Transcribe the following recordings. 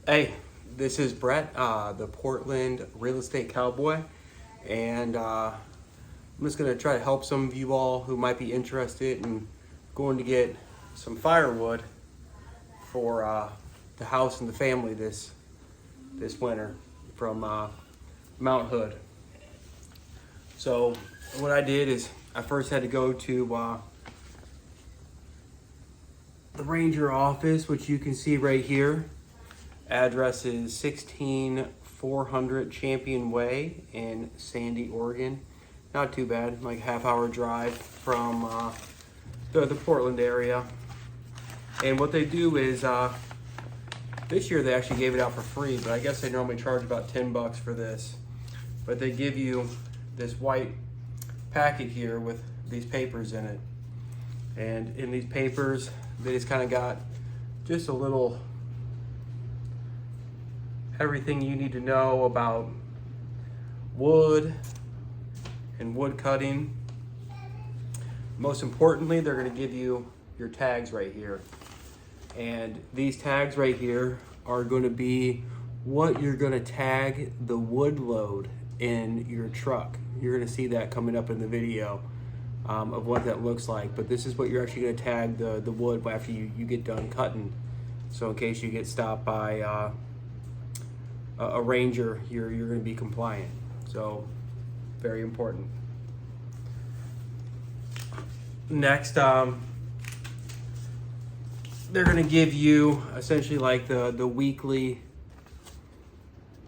Hey, this is Brett, the Portland Real Estate Cowboy, and I'm just going to try to help some of you all who might be interested in going to get some firewood for the house and the family this winter from Mount Hood. So what I did is I first had to go to the ranger office, which you can see right here. Address is 16400 Champion Way in Sandy, Oregon. Not too bad, like half-hour drive from the Portland area. And what they do is, this year they actually gave it out for free, but I guess they normally charge about 10 bucks for this. But they give you this white packet here with these papers in it. And in these papers, they just kind of got just a little everything you need to know about wood and wood cutting. Most importantly, they're going to give you your tags right here. And these tags right here are going to be what you're going to tag the wood load in your truck. You're going to see that coming up in the video of what that looks like. But this is what you're actually going to tag the wood after you get done cutting. So in case you get stopped by a ranger, you're going to be compliant. So very important. Next, they're going to give you essentially like the weekly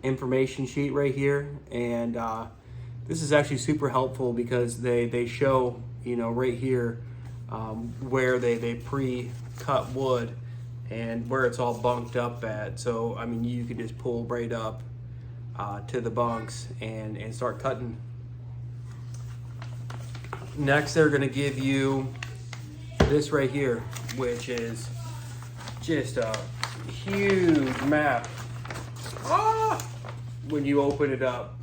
information sheet right here, and this is actually super helpful because they show, you know, right here where they pre-cut wood and where it's all bunked up at. So I mean, you can just pull right up to the bunks and start cutting. Next, they're going to give you this right here, which is just a huge map when you open it up.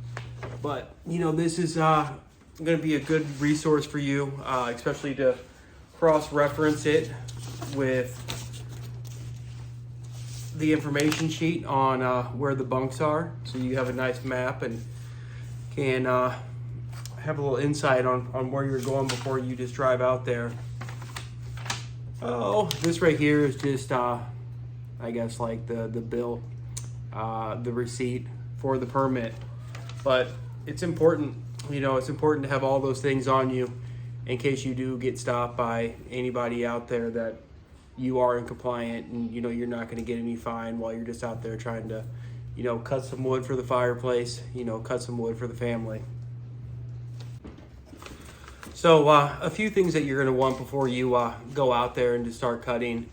But you know, this is going to be a good resource for you, especially to cross-reference it with the information sheet on where the bunks are, so you have a nice map and can have a little insight on where you're going before you just drive out there. Oh, this right here is just I guess like the bill, the receipt for the permit. But it's important, you know, it's important to have all those things on you in case you do get stopped by anybody out there, that you are in compliant and you know you're not going to get any fine while you're just out there trying to, you know, cut some wood for the fireplace, you know, cut some wood for the family. So a few things that you're going to want before you go out there and just start cutting.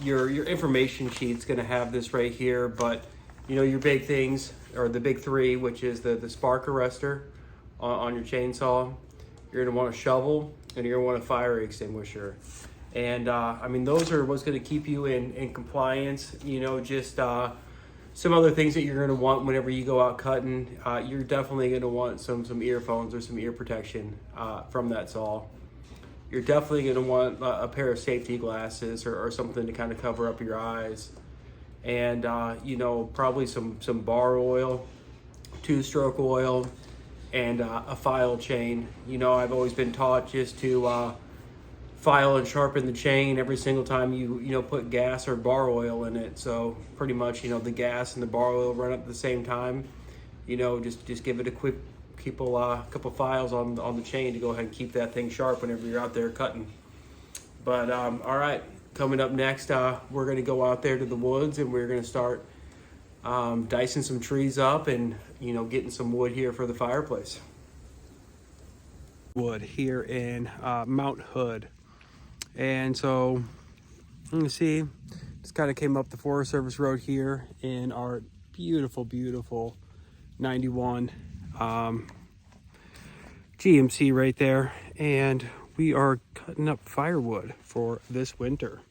Your information sheet's going to have this right here, but you know, your big things, or the big three, which is the spark arrestor on your chainsaw. You're going to want a shovel, and you're going to want a fire extinguisher. And I mean, those are what's going to keep you in compliance. You know, just some other things that you're going to want whenever you go out cutting. You're definitely going to want some earphones or some ear protection from that saw. You're definitely going to want a pair of safety glasses or something to kind of cover up your eyes. And you know, probably some bar oil, 2-stroke oil, and a file chain. You know, I've always been taught just to file and sharpen the chain every single time you know, put gas or bar oil in it. So pretty much, you know, the gas and the bar oil run up at the same time. You know, just give it a quick couple files on the chain to go ahead and keep that thing sharp whenever you're out there cutting. But all right, coming up next, we're going to go out there to the woods and we're going to start dicing some trees up and, you know, getting some wood here for the fireplace. Wood here in Mount Hood. And so you can see, just kind of came up the Forest Service Road here in our beautiful 91 GMC right there. And we are cutting up firewood for this winter.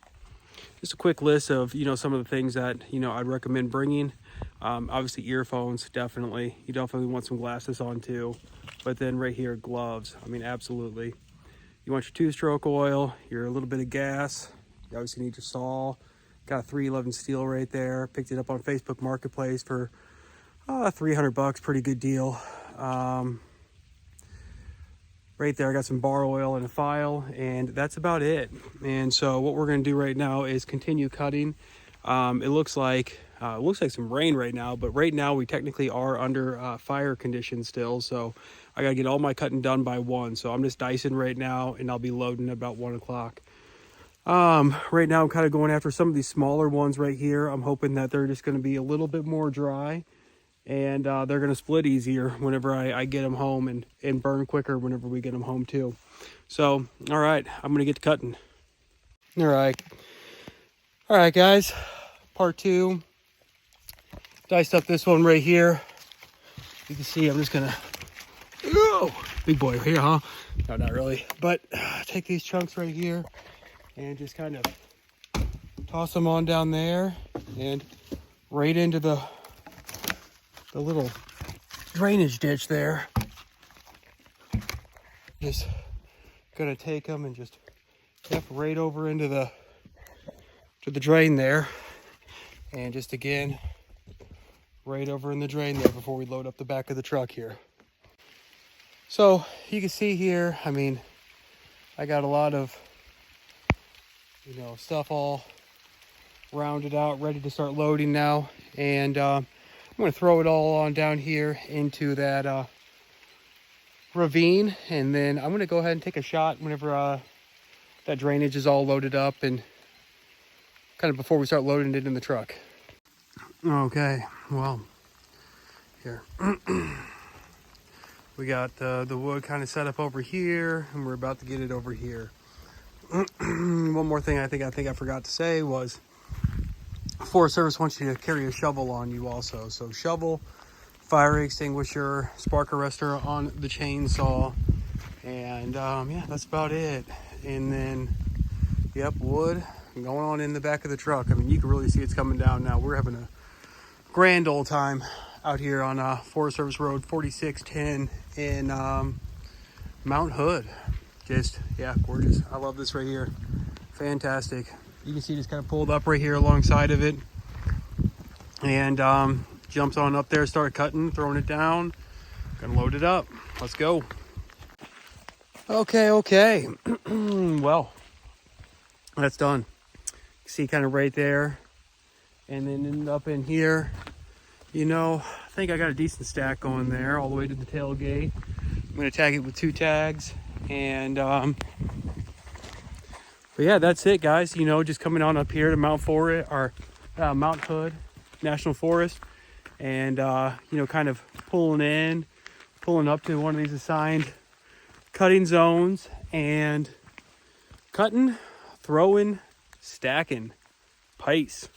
Just a quick list of, you know, some of the things that, you know, I'd recommend bringing. Obviously earphones, definitely. You definitely want some glasses on too. But then right here, gloves. I mean, absolutely. You want your 2-stroke oil, your little bit of gas. You obviously need your saw, Got a 311 steel right there. Picked it up on Facebook Marketplace for $300, pretty good deal. Right there, I got some bar oil and a file, and that's about it. And so what we're going to do right now is continue cutting. It looks like some rain right now, but right now we technically are under fire conditions still. So I got to get all my cutting done by 1. So I'm just dicing right now, and I'll be loading at about 1 o'clock. Right now I'm kind of going after some of these smaller ones right here. I'm hoping that they're just going to be a little bit more dry, and they're going to split easier whenever I get them home, and burn quicker whenever we get them home too. So, all right, I'm going to get to cutting. All right, guys, part 2. Diced up this one right here. You can see I'm just going to, big boy here, huh? No, not really, but take these chunks right here and just kind of toss them on down there and right into the little drainage ditch there. Just gonna take them and just right over into the drain there, and just again right over in the drain there before we load up the back of the truck here. So you can see here, I mean, I got a lot of stuff all rounded out, ready to start loading now, and I'm going to throw it all on down here into that ravine, and then I'm going to go ahead and take a shot whenever that drainage is all loaded up, and kind of before we start loading it in the truck. Okay, well, here we got the wood kind of set up over here, and we're about to get it over here. One more thing I think I forgot to say was Forest Service wants you to carry a shovel on you also. So shovel, fire extinguisher, spark arrestor on the chainsaw, and yeah, that's about it. And then, yep, wood going on in the back of the truck. I mean, you can really see it's coming down now. We're having a grand old time out here on Forest Service Road 4610 in Mount Hood. Just, yeah, gorgeous. I love this right here. Fantastic. You can see it's kind of pulled up right here alongside of it, and jumps on up there, start cutting, throwing it down. Gonna load it up. Let's go. Okay. Well, that's done. See, kind of right there, and then end up in here. I think I got a decent stack going there all the way to the tailgate. I'm gonna tag it with 2 tags, and but yeah, that's it, guys. Just coming on up here to Mount Hood National Forest, and kind of pulling up to one of these assigned cutting zones, and cutting, throwing, stacking. Peace.